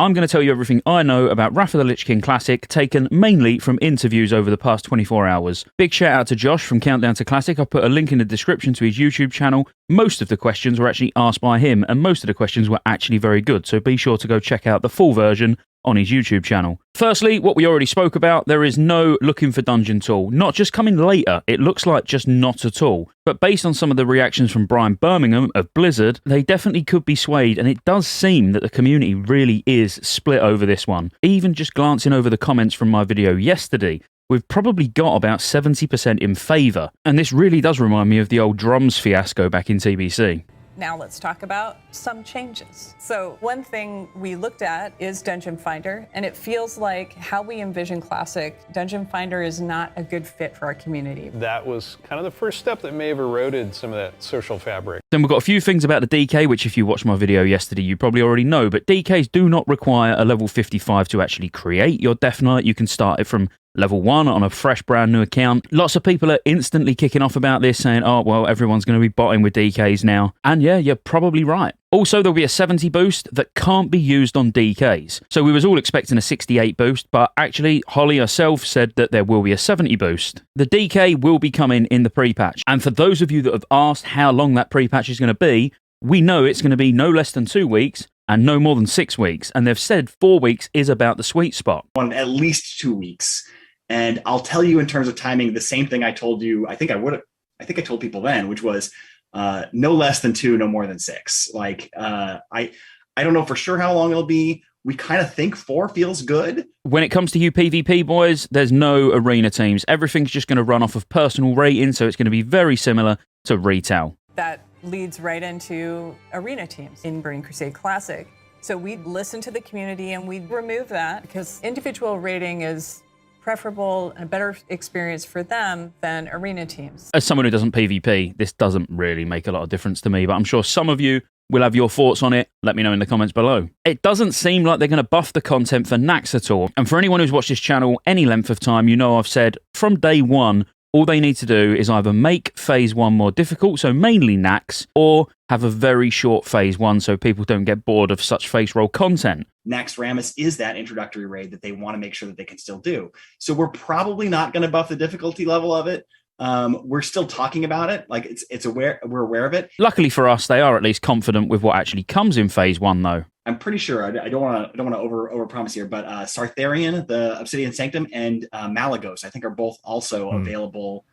I'm going to tell you everything I know about Wrath of the Lich King Classic, taken mainly from interviews over the past 24 hours. Big shout out to Josh from Countdown to Classic. I've put a link in the description to his YouTube channel. Most of the questions were actually asked by him, and most of the questions were actually very good, so be sure to go check out the full version on his YouTube channel. Firstly, what we already spoke about, there is no looking for dungeon tool. Not just coming later, it looks like just not at all. But based on some of the reactions from Brian Birmingham of Blizzard, they definitely could be swayed, and it does seem that the community really is split over this one. Even just glancing over the comments from my video yesterday, we've probably got about 70% in favour, and this really does remind me of the old drums fiasco back in TBC. Now let's talk about some changes. So one thing we looked at is Dungeon Finder, and it feels like how we envision Classic, Dungeon Finder is not a good fit for our community. That was kind of the first step that may have eroded some of that social fabric. Then we've got a few things about the DK, which if you watched my video yesterday, you probably already know, but DKs do not require a level 55 to actually create your Death Knight. You can start it from level 1 on a fresh brand new account. Lots of people are instantly kicking off about this, saying, oh, well, everyone's going to be botting with DKs now. And yeah, you're probably right. Also, there'll be a 70 boost that can't be used on DKs. So we was all expecting a 68 boost, but actually Holly herself said that there will be a 70 boost. The DK will be coming in the pre-patch. And for those of you that have asked how long that pre-patch is going to be, we know it's going to be no less than 2 weeks and no more than 6 weeks. And they've said 4 weeks is about the sweet spot. On at least 2 weeks. And I'll tell you in terms of timing, the same thing I told you, I think I told people then, which was no less than 2, no more than 6. Like, I don't know for sure how long it'll be. We kind of think 4 feels good. When it comes to you PvP boys, there's no arena teams. Everything's just going to run off of personal rating, so it's going to be very similar to retail. That leads right into arena teams in Burning Crusade Classic. So we listen to the community and we remove that because individual rating is preferable and a better experience for them than arena teams. As someone who doesn't PvP, this doesn't really make a lot of difference to me, but I'm sure some of you will have your thoughts on it. Let me know in the comments below. It doesn't seem like they're going to buff the content for Nax at all. And for anyone who's watched this channel any length of time, you know I've said from day one, all they need to do is either make Phase 1 more difficult, so mainly Nax, or have a very short Phase 1 so people don't get bored of such face roll content. Nax Rammus is that introductory raid that they want to make sure that they can still do. So we're probably not going to buff the difficulty level of it. We're still talking about it. Like we're aware of it. Luckily for us, they are at least confident with what actually comes in Phase 1 though. I'm pretty sure, I don't want to over promise here, but Sartharian, the Obsidian Sanctum, and Malagos, I think are both also available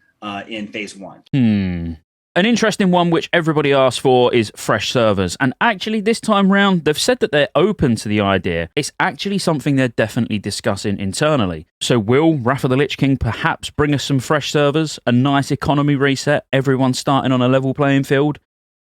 in Phase 1. An interesting one which everybody asked for is fresh servers. And actually this time round, they've said that they're open to the idea. It's actually something they're definitely discussing internally. So will Wrath of the Lich King perhaps bring us some fresh servers? A nice economy reset? Everyone starting on a level playing field?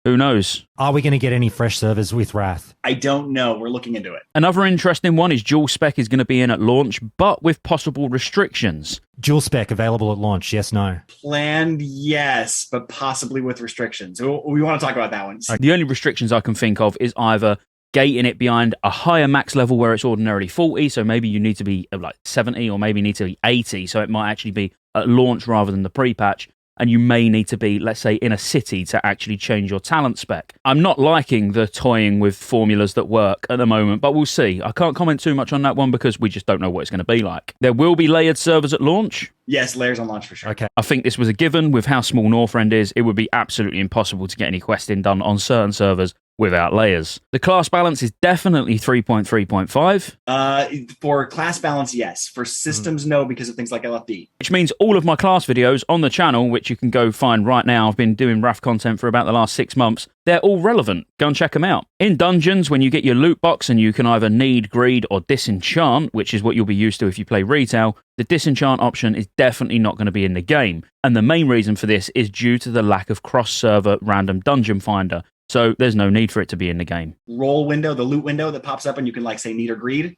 Who knows? Are we going to get any fresh servers with Wrath? I don't know. We're looking into it. Another interesting one is dual spec is going to be in at launch, but with possible restrictions. Dual spec available at launch, yes, no? Planned, yes, but possibly with restrictions. So we want to talk about that one. The only restrictions I can think of is either gating it behind a higher max level where it's ordinarily 40, so maybe you need to be like 70 or maybe need to be 80, so it might actually be at launch rather than the pre-patch. And you may need to be, let's say, in a city to actually change your talent spec. I'm not liking the toying with formulas that work at the moment, but we'll see. I can't comment too much on that one because we just don't know what it's going to be like. There will be layered servers at launch. Yes, layers on launch for sure. Okay. I think this was a given. With how small Northrend is, it would be absolutely impossible to get any questing done on certain servers without layers. The class balance is definitely 3.3.5. For class balance, yes. For systems, no, because of things like LFD. Which means all of my class videos on the channel, which you can go find right now, I've been doing Wrath content for about the last 6 months, they're all relevant. Go and check them out. In dungeons, when you get your loot box and you can either need, greed, or disenchant, which is what you'll be used to if you play retail, the disenchant option is definitely not going to be in the game. And the main reason for this is due to the lack of cross-server random dungeon finder. So there's no need for it to be in the game. Roll window, the loot window that pops up and you can like say need or greed.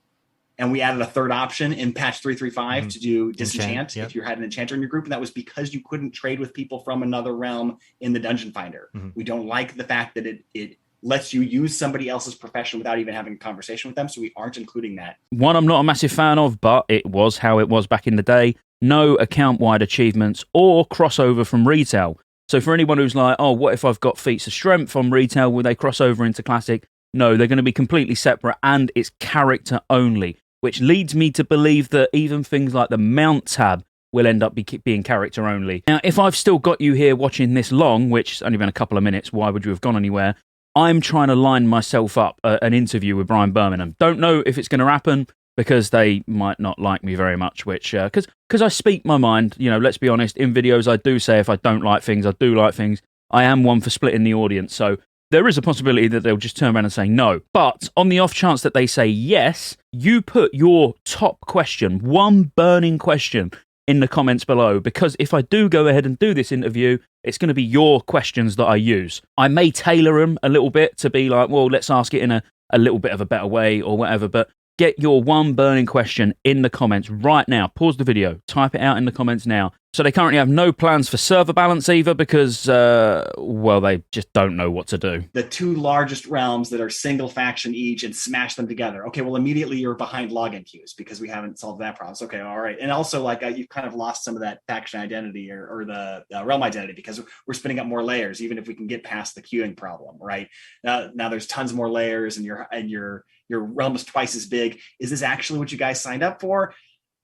And we added a third option in patch 335 to do disenchant if you had an enchanter in your group. And that was because you couldn't trade with people from another realm in the dungeon finder. We don't like the fact that it lets you use somebody else's profession without even having a conversation with them. So we aren't including that. One I'm not a massive fan of, but it was how it was back in the day. No account-wide achievements or crossover from retail. So for anyone who's like, oh, what if I've got feats of strength on retail? Will they cross over into Classic? No, they're going to be completely separate, and it's character only, which leads me to believe that even things like the mount tab will end up being character only. Now, if I've still got you here watching this long, which has only been a couple of minutes, why would you have gone anywhere? I'm trying to line myself up an interview with Brian Birmingham. Don't know if it's going to happen because they might not like me very much, which, because I speak my mind, let's be honest, in videos I do say if I don't like things, I do like things. I am one for splitting the audience, so there is a possibility that they'll just turn around and say no. But on the off chance that they say yes, you put your top question, one burning question, in the comments below, because if I do go ahead and do this interview, it's going to be your questions that I use. I may tailor them a little bit to be like, well, let's ask it in a little bit of a better way or whatever, but get your one burning question in the comments right now. Pause the video, type it out in the comments now. So they currently have no plans for server balance either because, they just don't know what to do. The two largest realms that are single faction each and smash them together. Okay, well, immediately you're behind login queues because we haven't solved that problem. So, okay, all right. And also, you've kind of lost some of that faction identity or the realm identity because we're spinning up more layers, even if we can get past the queuing problem, right? Now there's tons more layers and your realm is twice as big. Is this actually what you guys signed up for?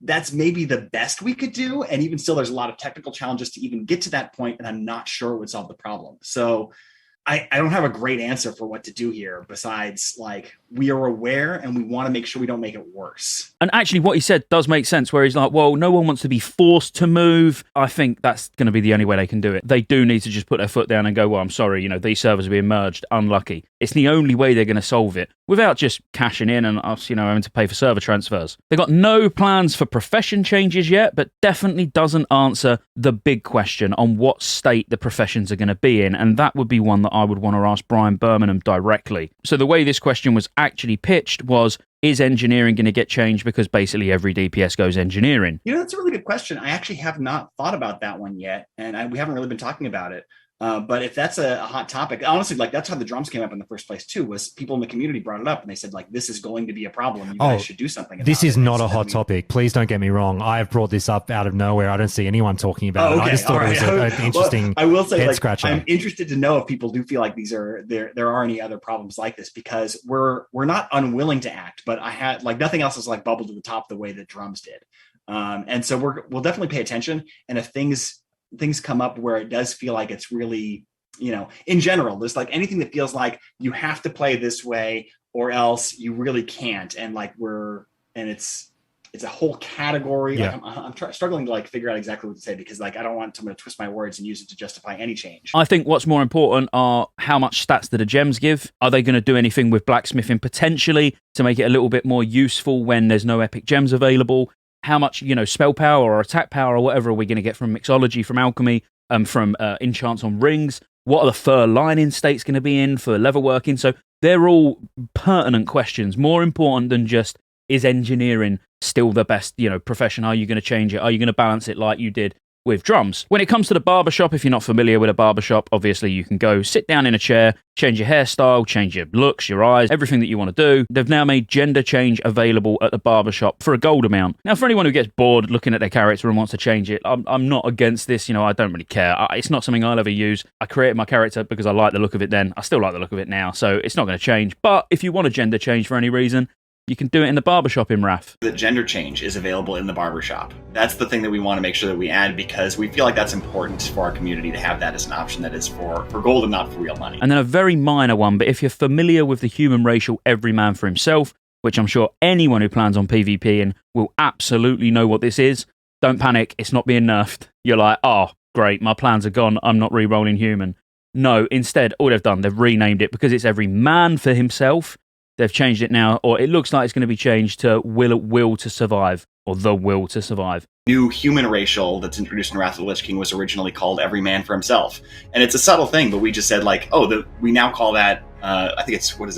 That's maybe the best we could do. And even still, there's a lot of technical challenges to even get to that point, and I'm not sure it would solve the problem. So I don't have a great answer for what to do here besides we are aware and we want to make sure we don't make it worse. And actually what he said does make sense where he's like, well, no one wants to be forced to move. I think that's going to be the only way they can do it. They do need to just put their foot down and go, well, I'm sorry, these servers are being merged. Unlucky. It's the only way they're going to solve it without just cashing in and us, having to pay for server transfers. They've got no plans for profession changes yet, but definitely doesn't answer the big question on what state the professions are going to be in. And that would be one that I would want to ask Brian Birmingham directly. So the way this question was actually pitched was, is engineering going to get changed because basically every DPS goes engineering? That's a really good question. I actually have not thought about that one yet, and we haven't really been talking about it. But if that's a hot topic, honestly, that's how the drums came up in the first place too, was people in the community brought it up and they said this is going to be a problem. You guys should do something about it. This is not a hot topic. Please don't get me wrong. I have brought this up out of nowhere. I don't see anyone talking about it. I just thought it was an interesting I will say, head scratcher. I'm interested to know if people do feel like there are any other problems like this, because we're not unwilling to act, but I had nothing else has bubbled to the top the way that drums did. And so we'll definitely pay attention. And if things come up where it does feel like it's really, in general, there's anything that feels like you have to play this way or else you really can't. And it's a whole category. Yeah. I'm struggling to figure out exactly what to say because I don't want someone to twist my words and use it to justify any change. I think what's more important are how much stats do the gems give? Are they going to do anything with blacksmithing potentially to make it a little bit more useful when there's no epic gems available? How much, spell power or attack power or whatever are we going to get from mixology, from alchemy, from enchants on rings? What are the fur lining states going to be in for leather working? So they're all pertinent questions, more important than just, is engineering still the best, profession? Are you going to change it? Are you going to balance it like you did with drums? When it comes to the barbershop, if you're not familiar with a barbershop, obviously you can go sit down in a chair, change your hairstyle, change your looks, your eyes, everything that you want to do. They've now made gender change available at the barbershop for a gold amount. Now, for anyone who gets bored looking at their character and wants to change it, I'm not against this. I don't really care. It's not something I'll ever use. I created my character because I like the look of it then. I still like the look of it now, so it's not going to change. But if you want a gender change for any reason, you can do it in the barbershop in Wrath. The gender change is available in the barbershop. That's the thing that we want to make sure that we add because we feel like that's important for our community to have that as an option that is for gold and not for real money. And then a very minor one, but if you're familiar with the human racial every man for himself, which I'm sure anyone who plans on PvPing will absolutely know what this is, don't panic, it's not being nerfed. You're like, oh, great, my plans are gone, I'm not re-rolling human. No, instead, all they've done, they've renamed it because it's every man for himself. They've changed it now, or it looks like it's going to be changed to will to survive, or the will to survive. New human racial that's introduced in Wrath of the Lich King was originally called every man for himself. And it's a subtle thing, but we just said we now call that, I think it's, will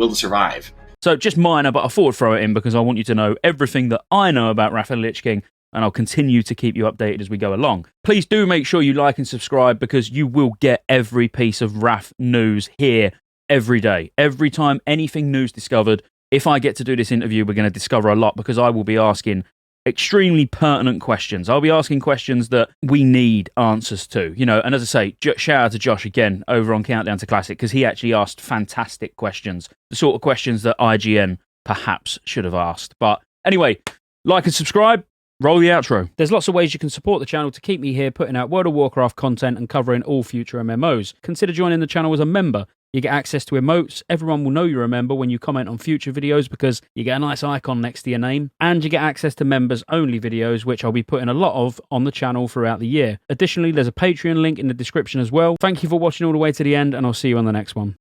to survive. So just minor, but I thought I'd throw it in because I want you to know everything that I know about Wrath of the Lich King, and I'll continue to keep you updated as we go along. Please do make sure you like and subscribe because you will get every piece of Wrath news here every day. Every time anything news discovered, if I get to do this interview, we're going to discover a lot because I will be asking extremely pertinent questions. I'll be asking questions that we need answers to, you know. And as I say, shout out to Josh again over on Countdown to Classic, because he actually asked fantastic questions, the sort of questions that IGN perhaps should have asked. But anyway, like and subscribe. Roll the outro. There's lots of ways you can support the channel to keep me here putting out World of Warcraft content and covering all future MMOs. Consider joining the channel as a member. You get access to emotes. Everyone will know you're a member when you comment on future videos because you get a nice icon next to your name. And you get access to members-only videos, which I'll be putting a lot of on the channel throughout the year. Additionally, there's a Patreon link in the description as well. Thank you for watching all the way to the end, and I'll see you on the next one.